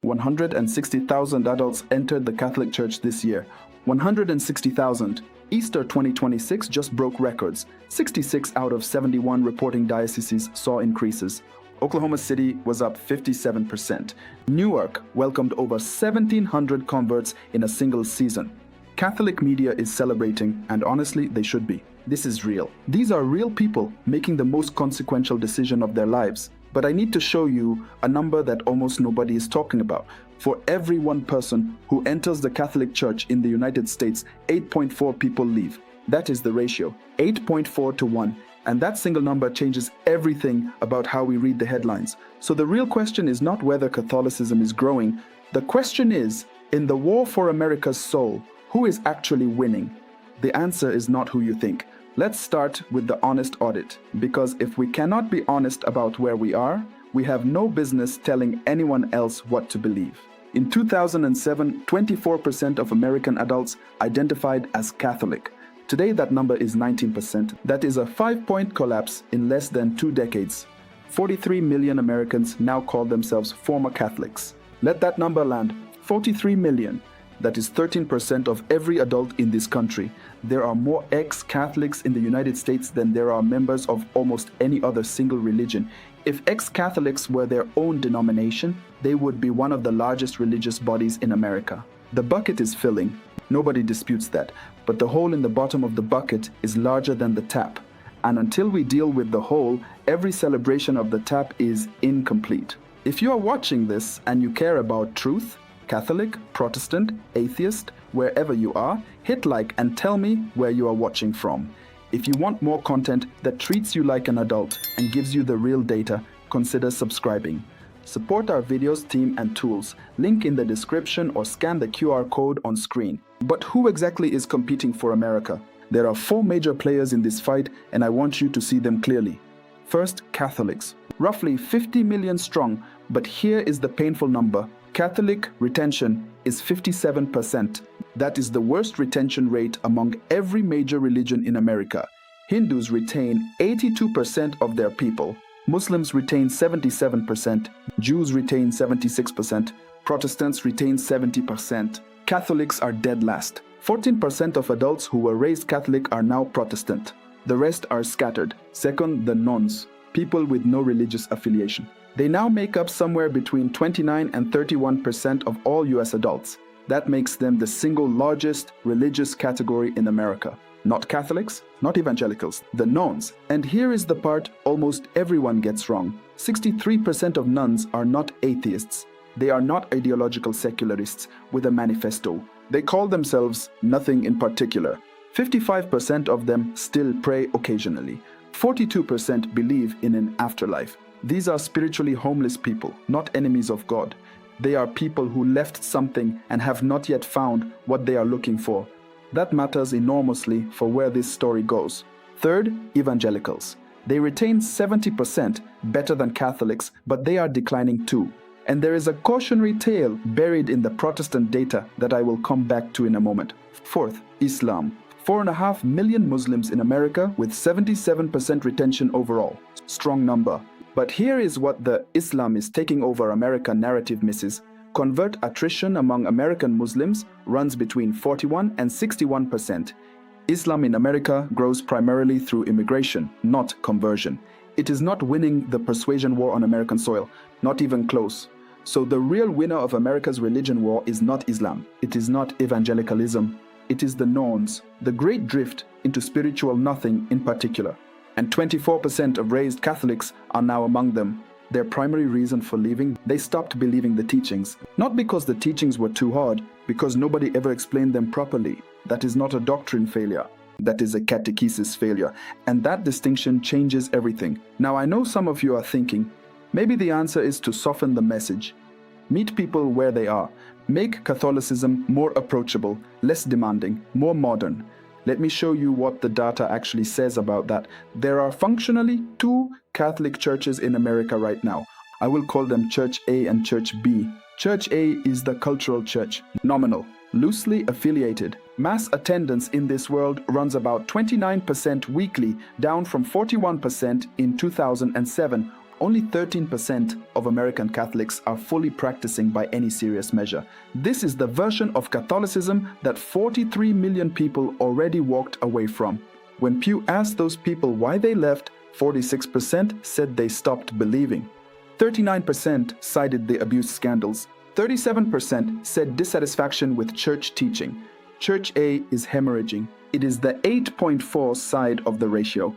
160,000 adults entered the Catholic Church this year. 160,000. Easter 2026 just broke records. 66 out of 71 reporting dioceses saw increases. Oklahoma City was up 57%. Newark welcomed over 1,700 converts in a single season. Catholic media is celebrating, and honestly, they should be. This is real. These are real people making the most consequential decision of their lives. But I need to show you a number that almost nobody is talking about. For every one person who enters the Catholic Church in the United States, 8.4 people leave. That is the ratio, 8.4 to 1. And that single number changes everything about how we read the headlines. So the real question is not whether Catholicism is growing. The question is, in the war for America's soul, who is actually winning? The answer is not who you think. Let's start with the honest audit, because if we cannot be honest about where we are, we have no business telling anyone else what to believe. In 2007, 24% of American adults identified as Catholic. Today, that number is 19%. That is a 5-point collapse in less than 2 decades. 43 million Americans now call themselves former Catholics. Let that number land. 43 million. That is 13% of every adult in this country. There are more ex-Catholics in the United States than there are members of almost any other single religion. If ex-Catholics were their own denomination, they would be one of the largest religious bodies in America. The bucket is filling. Nobody disputes that. But the hole in the bottom of the bucket is larger than the tap. And until we deal with the hole, every celebration of the tap is incomplete. If you are watching this and you care about truth, Catholic, Protestant, atheist, wherever you are, hit like and tell me where you are watching from. If you want more content that treats you like an adult and gives you the real data, consider subscribing. Support our videos, team, and tools. Link in the description or scan the QR code on screen. But who exactly is competing for America? There are 4 major players in this fight, and I want you to see them clearly. First, Catholics. Roughly 50 million strong, but here is the painful number. Catholic retention is 57%. That is the worst retention rate among every major religion in America. Hindus retain 82% of their people. Muslims retain 77%. Jews retain 76%. Protestants retain 70%. Catholics are dead last. 14% of adults who were raised Catholic are now Protestant. The rest are scattered. Second, the nones, people with no religious affiliation. They now make up somewhere between 29 and 31% of all US adults. That makes them the single largest religious category in America. Not Catholics, not Evangelicals, the nones. And here is the part almost everyone gets wrong. 63% of nuns are not atheists. They are not ideological secularists with a manifesto. They call themselves nothing in particular. 55% of them still pray occasionally. 42% believe in an afterlife. These are spiritually homeless people, not enemies of God. They are people who left something and have not yet found what they are looking for. That matters enormously for where this story goes. Third, Evangelicals. They retain 70%, better than Catholics, but they are declining too. And there is a cautionary tale buried in the Protestant data that I will come back to in a moment. Fourth, Islam. 4.5 million Muslims in America with 77% retention overall. Strong number. But here is what the Islam is taking over America narrative misses. Convert attrition among American Muslims runs between 41 and 61%. Islam in America grows primarily through immigration, not conversion. It is not winning the persuasion war on American soil, not even close. So the real winner of America's religion war is not Islam. It is not evangelicalism. It is the nones, the great drift into spiritual nothing in particular. And 24% of raised Catholics are now among them. Their primary reason for leaving, they stopped believing the teachings. Not because the teachings were too hard, because nobody ever explained them properly. That is not a doctrine failure. That is a catechesis failure. And that distinction changes everything. Now I know some of you are thinking, maybe the answer is to soften the message. Meet people where they are. Make Catholicism more approachable, less demanding, more modern. Let me show you what the data actually says about that. There are functionally 2 Catholic churches in America right now. I will call them Church A and Church B. Church A is the cultural church, nominal, loosely affiliated. Mass attendance in this world runs about 29% weekly, down from 41% in 2007, Only 13% of American Catholics are fully practicing by any serious measure. This is the version of Catholicism that 43 million people already walked away from. When Pew asked those people why they left, 46% said they stopped believing. 39% cited the abuse scandals. 37% said dissatisfaction with church teaching. Church A is hemorrhaging. It is the 8.4 side of the ratio.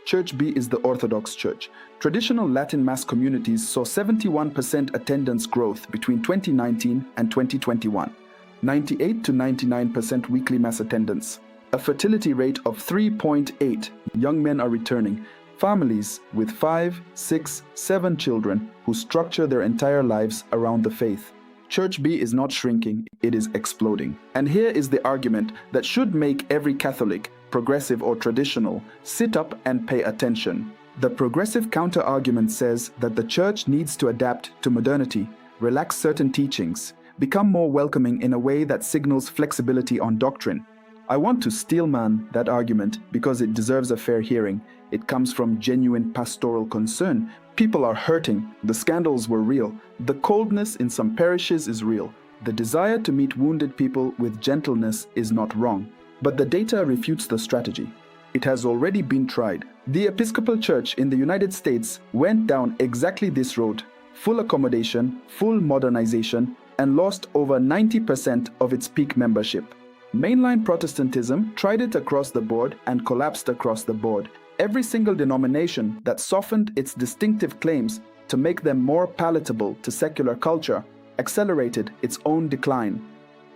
Church B is the Orthodox Church. Traditional Latin Mass communities saw 71% attendance growth between 2019 and 2021. 98 to 99% weekly Mass attendance. A fertility rate of 3.8. Young men are returning. Families with 5, 6, 7 children who structure their entire lives around the faith. Church B is not shrinking, it is exploding. And here is the argument that should make every Catholic, progressive or traditional, sit up and pay attention. The progressive counter-argument says that the Church needs to adapt to modernity, relax certain teachings, become more welcoming in a way that signals flexibility on doctrine. I want to steelman that argument because it deserves a fair hearing. It comes from genuine pastoral concern. People are hurting. The scandals were real. The coldness in some parishes is real. The desire to meet wounded people with gentleness is not wrong. But the data refutes the strategy. It has already been tried. The Episcopal Church in the United States went down exactly this road: full accommodation, full modernization, and lost over 90% of its peak membership. Mainline Protestantism tried it across the board and collapsed across the board. Every single denomination that softened its distinctive claims to make them more palatable to secular culture accelerated its own decline.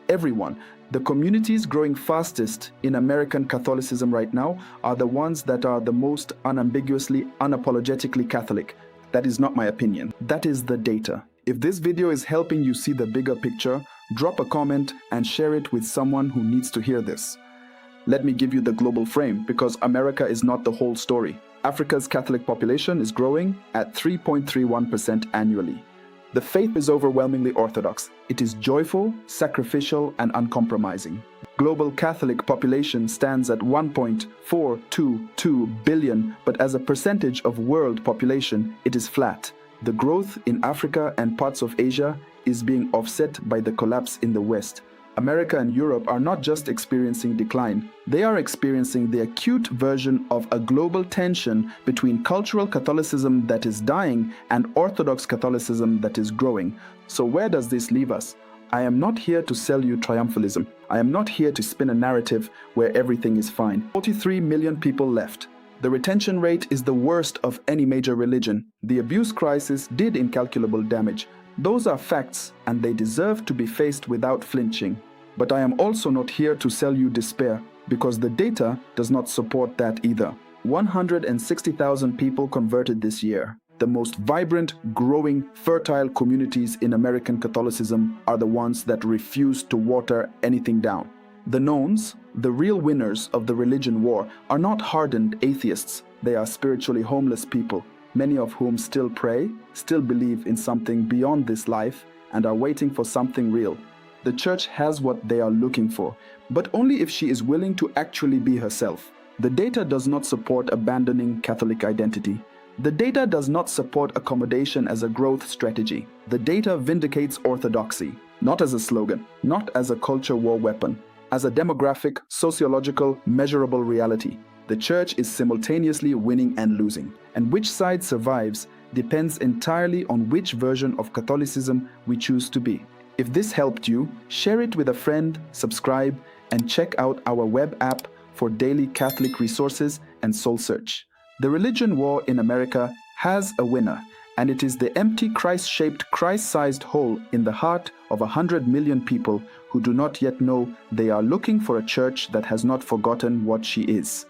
Everyone, the communities growing fastest in American Catholicism right now are the ones that are the most unambiguously, unapologetically Catholic. That is not my opinion. That is the data. If this video is helping you see the bigger picture, drop a comment and share it with someone who needs to hear this. Let me give you the global frame, because America is not the whole story. Africa's Catholic population is growing at 3.31% annually. The faith is overwhelmingly Orthodox. It is joyful, sacrificial, and uncompromising. Global Catholic population stands at 1.422 billion, but as a percentage of world population, it is flat. The growth in Africa and parts of Asia is being offset by the collapse in the West. America and Europe are not just experiencing decline, they are experiencing the acute version of a global tension between cultural Catholicism that is dying and Orthodox Catholicism that is growing. So where does this leave us? I am not here to sell you triumphalism. I am not here to spin a narrative where everything is fine. 43 million people left. The retention rate is the worst of any major religion. The abuse crisis did incalculable damage. Those are facts, and they deserve to be faced without flinching. But I am also not here to sell you despair, because the data does not support that either. 160,000 people converted this year. The most vibrant, growing, fertile communities in American Catholicism are the ones that refuse to water anything down. The knowns, the real winners of the religion war, are not hardened atheists. They are spiritually homeless people, many of whom still pray, still believe in something beyond this life, and are waiting for something real. The Church has what they are looking for, but only if she is willing to actually be herself. The data does not support abandoning Catholic identity. The data does not support accommodation as a growth strategy. The data vindicates orthodoxy, not as a slogan, not as a culture war weapon, as a demographic, sociological, measurable reality. The Church is simultaneously winning and losing, and which side survives depends entirely on which version of Catholicism we choose to be. If this helped you, share it with a friend, subscribe, and check out our web app for daily Catholic resources and soul search. The religion war in America has a winner, and it is the empty Christ-shaped, Christ-sized hole in the heart of 100 million people who do not yet know they are looking for a church that has not forgotten what she is.